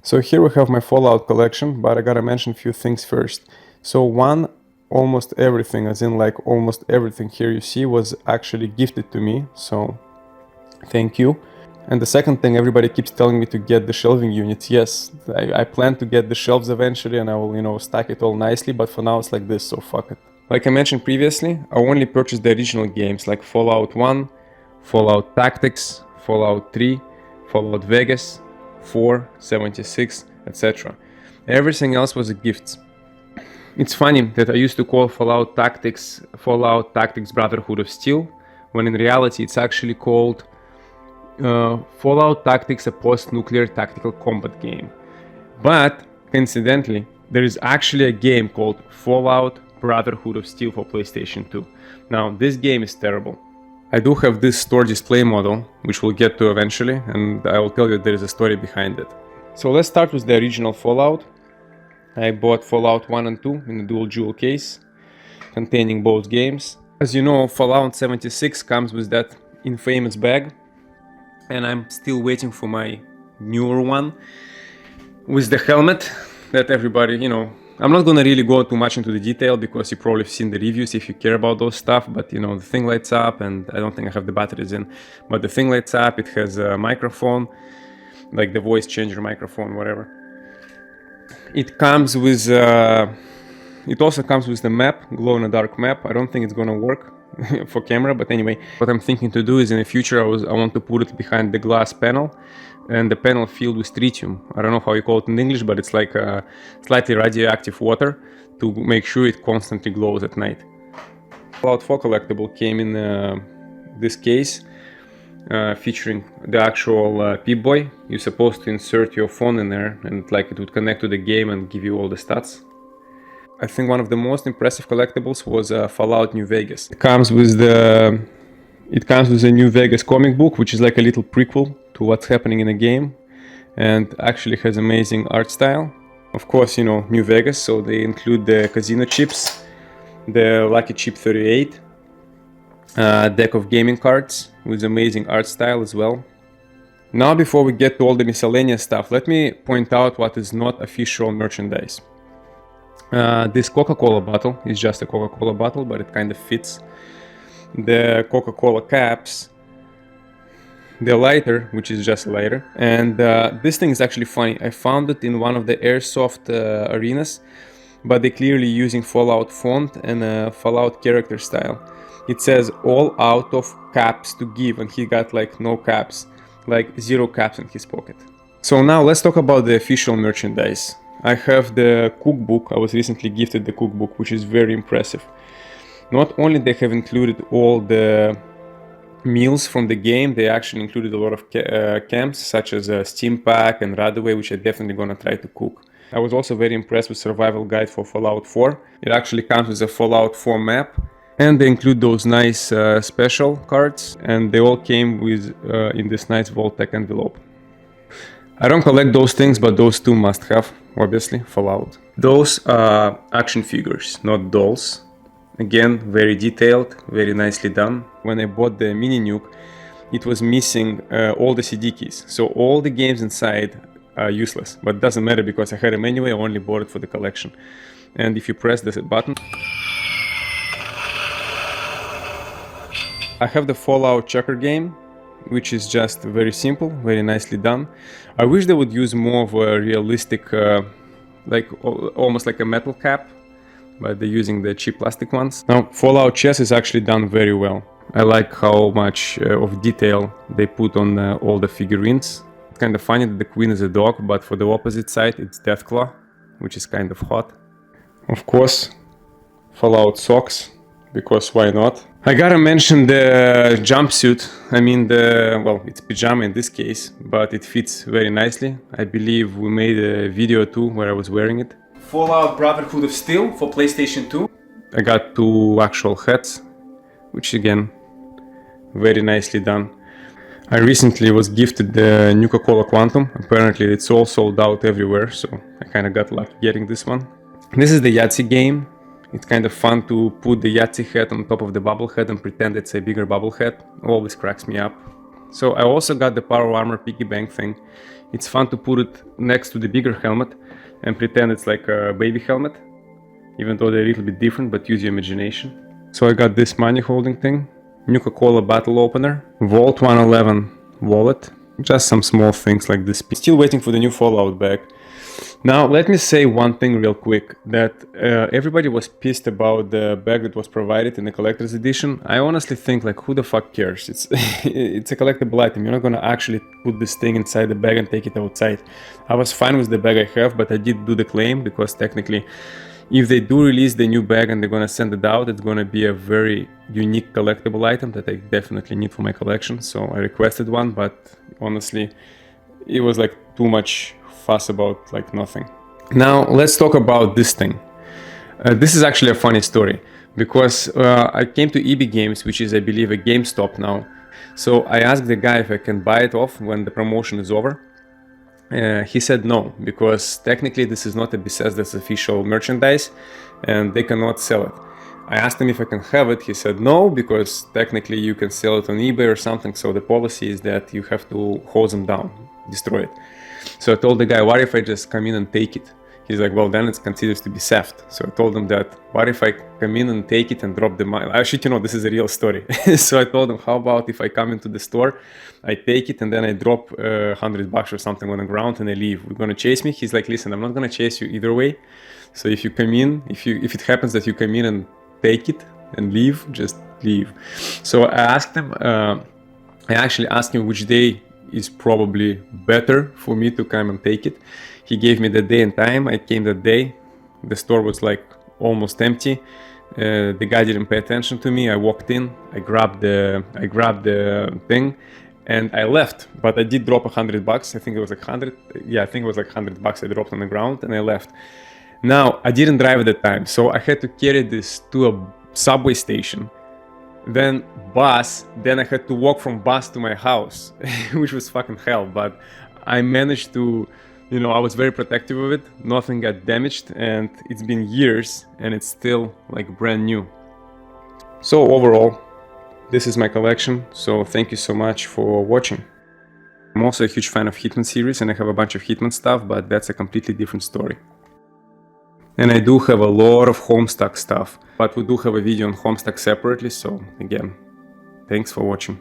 So here we have my Fallout collection, but I gotta mention a few things first. So one, almost everything, as in like almost everything here you see was actually gifted to me, so thank you. And the second thing, everybody keeps telling me to get the shelving units. Yes, I plan to get the shelves eventually and I will, stack it all nicely, but for now it's like this, so fuck it. Like I mentioned previously, I only purchased the original games like Fallout 1, Fallout Tactics, Fallout 3, Fallout Vegas, 4, 76, etc. Everything else was a gift. It's funny that I used to call Fallout Tactics Brotherhood of Steel, when in reality it's actually called Fallout Tactics, a post-nuclear tactical combat game. But coincidentally, there is actually a game called Fallout Brotherhood of Steel for PlayStation 2. Now, this game is terrible. I do have this store display model, which we'll get to eventually, and I will tell you there is a story behind it. So let's start with the original Fallout. I bought Fallout 1 and 2 in a dual jewel case, containing both games. As you know, Fallout 76 comes with that infamous bag, and I'm still waiting for my newer one with the helmet that everybody, I'm not gonna really go too much into the detail because you probably have seen the reviews if you care about those stuff, but the thing lights up, and I don't think I have the batteries in, but the thing lights up, it has a microphone, like the voice changer microphone, whatever. It comes with, it also comes with the map, glow-in-the-dark map. I don't think it's gonna work for camera, but anyway, what I'm thinking to do is in the future I want to put it behind the glass panel, and the panel filled with tritium. I don't know how you call it in English, but it's like a slightly radioactive water to make sure it constantly glows at night. Fallout 4 collectible came in this case, featuring the actual Pip-Boy. You're supposed to insert your phone in there, and it would connect to the game and give you all the stats. I think one of the most impressive collectibles was Fallout New Vegas. It comes with the New Vegas comic book, which is like a little prequel to what's happening in the game, and actually has amazing art style. Of course, New Vegas, so they include the casino chips, the Lucky Chip 38, deck of gaming cards with amazing art style as well. Now, before we get to all the miscellaneous stuff, let me point out what is not official merchandise. This Coca-Cola bottle is just a Coca-Cola bottle, but it kind of fits. The Coca-Cola caps, the lighter, which is just a lighter, and this thing is actually funny. I found it in one of the airsoft arenas, but they're clearly using Fallout font and Fallout character style. It says all out of caps to give, and he got no caps, 0 caps in his pocket. So now let's talk about the official merchandise. I have the cookbook. I was recently gifted the cookbook, which is very impressive. Not only they have included all the meals from the game, they actually included a lot of camps such as Steam Pack and Radaway, which I'm definitely gonna try to cook. I was also very impressed with Survival Guide for Fallout 4. It actually comes with a Fallout 4 map, and they include those nice special cards, and they all came with in this nice Vault-Tec envelope. I don't collect those things, but those two must have, obviously, Fallout. Those are action figures, not dolls. Again, very detailed, very nicely done. When I bought the mini nuke, it was missing all the CD keys. So all the games inside are useless, but it doesn't matter because I had them anyway. I only bought it for the collection. And if you press this button, I have the Fallout checker game, which is just very simple, very nicely done. I wish they would use more of a realistic, almost like a metal cap, but they're using the cheap plastic ones. Now, Fallout chess is actually done very well. I like how much of detail they put on all the figurines. It's kind of funny that the queen is a dog, but for the opposite side, it's Deathclaw, which is kind of hot. Of course, Fallout socks, because why not? I gotta mention the jumpsuit. I mean it's pajama in this case, but it fits very nicely. I believe we made a video too where I was wearing it. Fallout Brotherhood of Steel for PlayStation 2. I got 2 actual hats, which again, very nicely done. I recently was gifted the Nuka-Cola Quantum. Apparently it's all sold out everywhere, so I kinda got lucky getting this one. This is the Yahtzee game. It's kind of fun to put the Yahtzee head on top of the bubble head and pretend it's a bigger bubble head. Always cracks me up. So I also got the Power Armor piggy bank thing. It's fun to put it next to the bigger helmet and pretend it's like a baby helmet, even though they're a little bit different, but use your imagination. So I got this money holding thing, Nuka-Cola bottle opener, Vault 111 wallet, just some small things like this. Still waiting for the new Fallout bag. Now let me say one thing real quick, that everybody was pissed about the bag that was provided in the collector's edition. I honestly think, like, who the fuck cares? It's it's a collectible item. You're not gonna actually put this thing inside the bag and take it outside. I was fine with the bag I have, but I did do the claim because technically, if they do release the new bag and they're gonna send it out, it's gonna be a very unique collectible item that I definitely need for my collection. So I requested one, but honestly, it was like too much fuss about like nothing. Now let's talk about this thing. This is actually a funny story because I came to EB Games, which is I believe a GameStop now. So I asked the guy if I can buy it off when the promotion is over. He said no, because technically this is not a Bethesda's official merchandise and they cannot sell it. I asked him if I can have it. He said no, because technically you can sell it on eBay or something. So the policy is that you have to hose them down, destroy it. So I told the guy, what if I just come in and take it? He's like, well, then it's considered to be theft. So I told him that, what if I come in and take it and drop the money? Actually, this is a real story. So I told him, how about if I come into the store, I take it and then I drop $100 or something on the ground and I leave. We're gonna chase me? He's like, listen, I'm not gonna chase you either way. So if you come in, if it happens that you come in and take it and leave, just leave. So I asked him, I actually asked him which day is probably better for me to come and take it. He gave me the day and time. I came that day. The store was like almost empty. The guy didn't pay attention to me. I walked in, I grabbed the thing and I left, but I did drop $100. I think it was like 100. Yeah, I think it was like $100 I dropped on the ground and I left. Now, I didn't drive at the time, so I had to carry this to a subway station, then bus, then I had to walk from bus to my house, which was fucking hell, but I managed to, I was very protective of it, nothing got damaged, and it's been years, and it's still like brand new. So overall, this is my collection, so thank you so much for watching. I'm also a huge fan of Hitman series, and I have a bunch of Hitman stuff, but that's a completely different story. And I do have a lot of Homestuck stuff, but we do have a video on Homestuck separately, so again, thanks for watching.